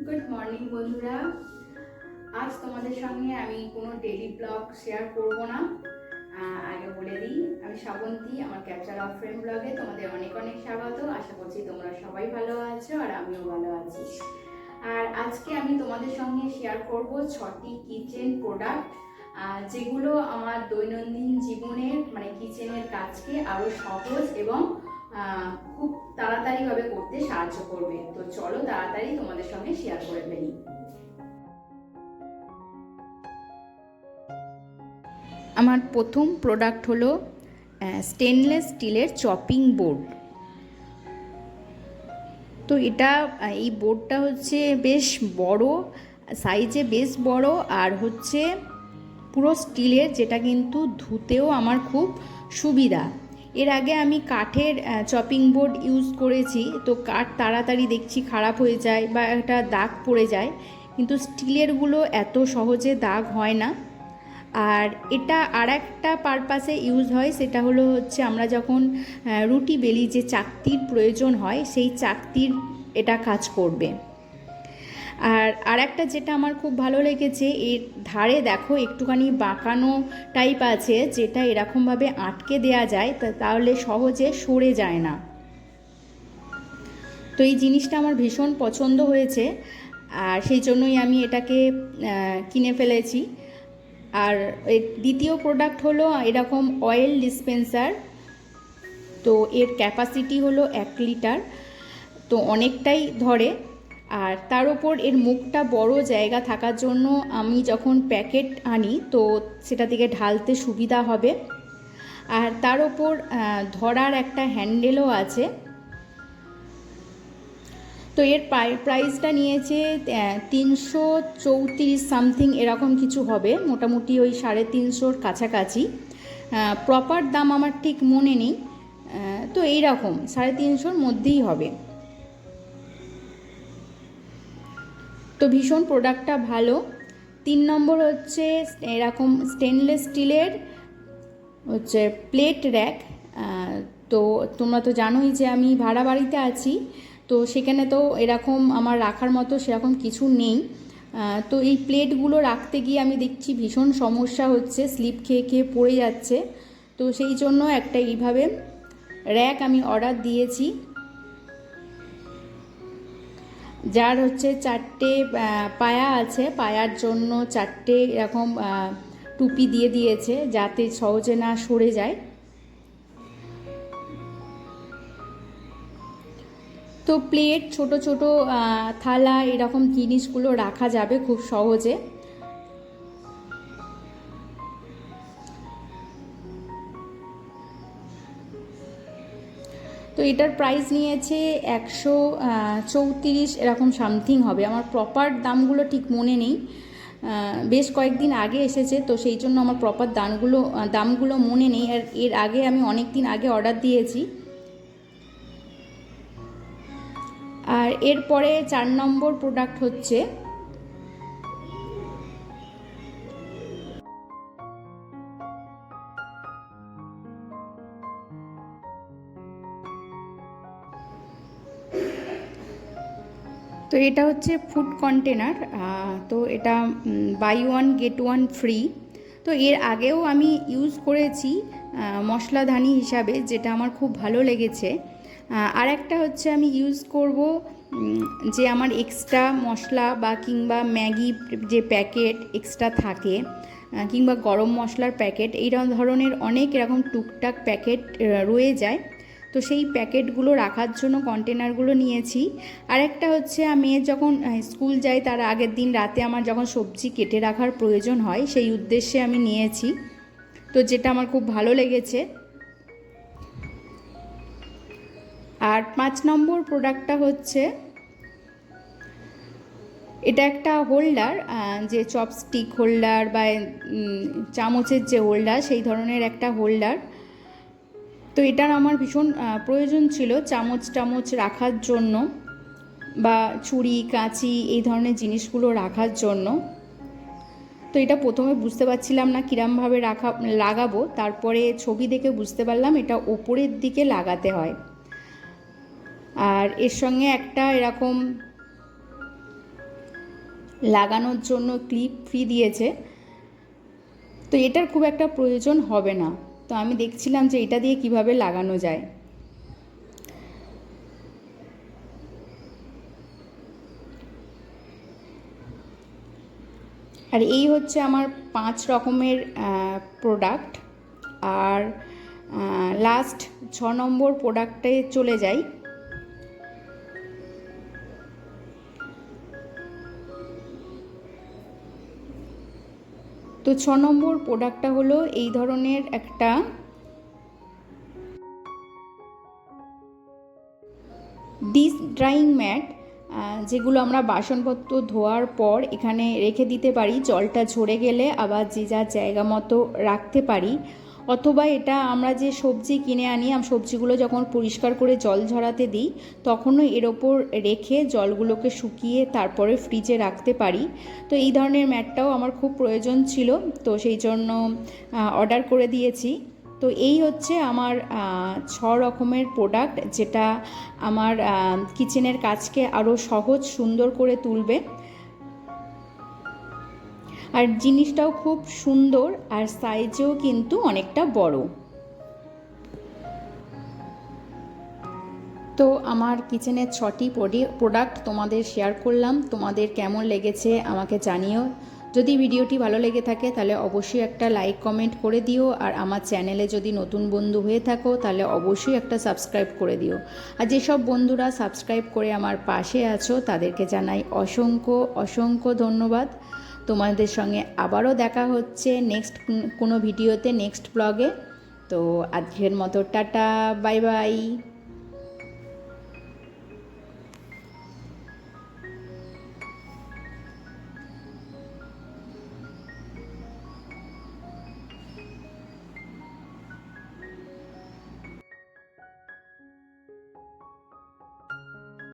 Good morning বন্ধুরা। আজ তোমাদের সঙ্গে আমি কোনো ডেইলি ব্লগ শেয়ার করব না। আগে বলে দিই, আমি শ্রাবন্তী। আমার ক্যাপচার অফ ফ্রেম ব্লগে তোমাদের অনেক অনেক স্বাগত। আশা করছি তোমরা সবাই ভালো আছো আর আমিও ভালো আছি। আর আজকে আমি তোমাদের সঙ্গে শেয়ার করব 6টি কিচেন প্রোডাক্ট, যেগুলো আমার দৈনন্দিন জীবনের কিচেনের কাজকে আরও সহজ এবং খুব তাড়াতাড়িভাবে করতে সাহায্য করবে। তো চলো তাড়াতাড়ি তোমাদের সঙ্গে শেয়ার করে ফেলি। আমার প্রথম প্রোডাক্ট হলো স্টেনলেস স্টিলের চপিং বোর্ড। তো এই বোর্ডটা হচ্ছে বেশ বড় সাইজে, বেশ বড়, আর হচ্ছে পুরো স্টিলের, যেটা কিন্তু ধুতেও আমার খুব সুবিধা। এর আগে আমি কাঠের চপিং বোর্ড ইউজ করেছি, তো কাঠ তাড়াতাড়ি দেখছি খারাপ হয়ে যায় বা একটা দাগ পড়ে যায়, কিন্তু স্টিলেরগুলো এত সহজে দাগ হয় না। আর এটা আর একটা পারপাসে ইউজ হয়, সেটা হচ্ছে আমরা যখন রুটি বেলি যে চাকতির প্রয়োজন হয়, সেই চাকতির এটা কাজ করবে। আর একটা যেটা আমার খুব ভালো লেগেছে, এর ধারে দেখো একটুখানি বাঁকানো টাইপ আছে, যেটা এরকমভাবে আটকে দেয়া যায়, তাহলে সহজে সরে যায় না। তো এই জিনিসটা আমার ভীষণ পছন্দ হয়েছে, আর সেই জন্যই আমি এটাকে কিনে ফেলেছি। আর দ্বিতীয় প্রোডাক্ট হলো এরকম অয়েল ডিসপেন্সার। তো এর ক্যাপাসিটি হলো 1 লিটার, তো অনেকটাই ধরে। আর তার ওপর এর মুখটা বড় জায়গা থাকার জন্য আমি যখন প্যাকেট আনি তো সেটা থেকে ঢালতে সুবিধা হবে। আর তার ওপর ধরার একটা হ্যান্ডেলও আছে। তো এর প্রাইসটা নিয়েছে 334 সামথিং, এরকম কিছু হবে, মোটামুটি ওই 350 কাছাকাছি। প্রপার দাম আমার ঠিক মনে নেই, তো এইরকম 350 মধ্যেই হবে। তো ভীষণ প্রোডাক্টটা ভালো। 3 নম্বর হচ্ছে এরকম স্টেনলেস স্টিলের হচ্ছে প্লেট র্যাক। তো তোমরা তো জানোই যে আমি ভাড়া বাড়িতে আছি, তো সেখানে তো এরকম আমার রাখার মতো সেরকম কিছু নেই। তো এই প্লেটগুলো রাখতে গিয়ে আমি দেখছি ভীষণ সমস্যা হচ্ছে, স্লিপ খেয়ে খেয়ে পড়ে যাচ্ছে। তো সেই জন্য একটা এইভাবে র্যাক আমি অর্ডার দিয়েছি, যার হচ্ছে 4টে পায়া আছে, পায়ার জন্য 4টে এরকম টুপি দিয়ে দিয়েছে, যাতে সহজে না সরে যায়। তো প্লেট, ছোট ছোট থালা, এরকম জিনিসগুলো রাখা যাবে খুব সহজে। তো এটার প্রাইস নিয়েছে 134 এরকম সামথিং হবে, আমার প্রপার দামগুলো ঠিক মনে নেই, বেশ কয়েকদিন আগে এসেছে, তো সেই জন্য আমার প্রপার দামগুলো মনে নেই। আর এর আগে আমি অনেক দিন আগে অর্ডার দিয়েছি। আর এরপরে 4 নম্বর প্রোডাক্ট হচ্ছে তো এটা হচ্ছে ফুড কন্টেনার। তো এটা বাই 1 গেট 1 ফ্রি। তো এর আগেও আমি ইউজ করেছি মশলাদানি হিসাবে, যেটা আমার খুব ভালো লেগেছে। আর একটা হচ্ছে আমি ইউজ করব যে আমার এক্সট্রা মশলা বা কিংবা ম্যাগি যে প্যাকেট এক্সট্রা থাকে, কিংবা গরম মশলার প্যাকেট, এই ধরনের অনেক এরকম টুকটাক প্যাকেট রয়ে যায়, তো সেই প্যাকেটগুলো রাখার জন্য কন্টেনারগুলো নিয়েছি। আর একটা হচ্ছে আমি যখন স্কুল যাই তার আগের দিন রাতে আমার যখন সবজি কেটে রাখার প্রয়োজন হয়, সেই উদ্দেশ্যে আমি নিয়েছি, তো যেটা আমার খুব ভালো লেগেছে। আর 5 নম্বর প্রোডাক্টটা হচ্ছে এটা একটা হোল্ডার, যে চপস্টিক হোল্ডার বা চামচের যে হোল্ডার, সেই ধরনের একটা হোল্ডার। তো এটার আমার ভীষণ প্রয়োজন ছিল চামচ রাখার জন্য, বা ছুরি কাঁচি এই ধরনের জিনিসগুলো রাখার জন্য। তো এটা প্রথমে বুঝতে পারছিলাম না কীরমভাবে লাগাবো, তারপরে ছবি দেখে বুঝতে পারলাম এটা ওপরের দিকে লাগাতে হয়। আর এর সঙ্গে একটা এরকম লাগানোর জন্য ক্লিপ ফ্রি দিয়েছে, তো এটার খুব একটা প্রয়োজন হবে না। তো আমি দেখছিলাম যে এটা দিয়ে কিভাবে লাগানো যায়। আর এই হচ্ছে আমার 5 রকমের প্রোডাক্ট। আর লাস্ট 6 নম্বর প্রোডাক্টে চলে যাই। তো 6 নম্বর প্রোডাক্টটা হলো এই ধরনের একটা ডিশ ড্রাইং ম্যাট, যেগুলো আমরা বাসনপত্র ধোয়ার পর এখানে রেখে দিতে পারি, জলটা ঝরে গেলে আবার যে যার জায়গা মতো রাখতে পারি। অথবা এটা আমরা যে সবজি কিনে আনি, সবজিগুলো যখন পরিষ্কার করে জল ঝরাতে দিই তখনও এর ওপর রেখে জলগুলোকে শুকিয়ে তারপরে ফ্রিজে রাখতে পারি। তো এই ধরনের ম্যাটটাও আমার খুব প্রয়োজন ছিল, তো সেই জন্য অর্ডার করে দিয়েছি। তো এই হচ্ছে আমার 6 রকমের প্রোডাক্ট, যেটা আমার কিচেনের কাজকে আরও সহজ সুন্দর করে তুলবে। আর জিনিসটাও খুব সুন্দর, আর সাইজেও কিন্তু অনেকটা বড়। তো আমার কিচেনের 6টি প্রোডাক্ট তোমাদের শেয়ার করলাম। তোমাদের কেমন লেগেছে আমাকে জানিও। যদি ভিডিওটি ভালো লেগে থাকে তাহলে অবশ্যই একটা লাইক কমেন্ট করে দিও। আর আমার চ্যানেলে যদি নতুন বন্ধু হয়ে থাকো তাহলে অবশ্যই একটা সাবস্ক্রাইব করে দিও। আর যেসব বন্ধুরা সাবস্ক্রাইব করে আমার পাশে আছো তাদেরকে জানাই অসংখ্য অসংখ্য ধন্যবাদ। তোমাদের সঙ্গে আবারও দেখা হচ্ছে নেক্সট কোনো ভিডিওতে, নেক্সট ব্লগে। তো আজকের মতো টাটা, বাই বাই।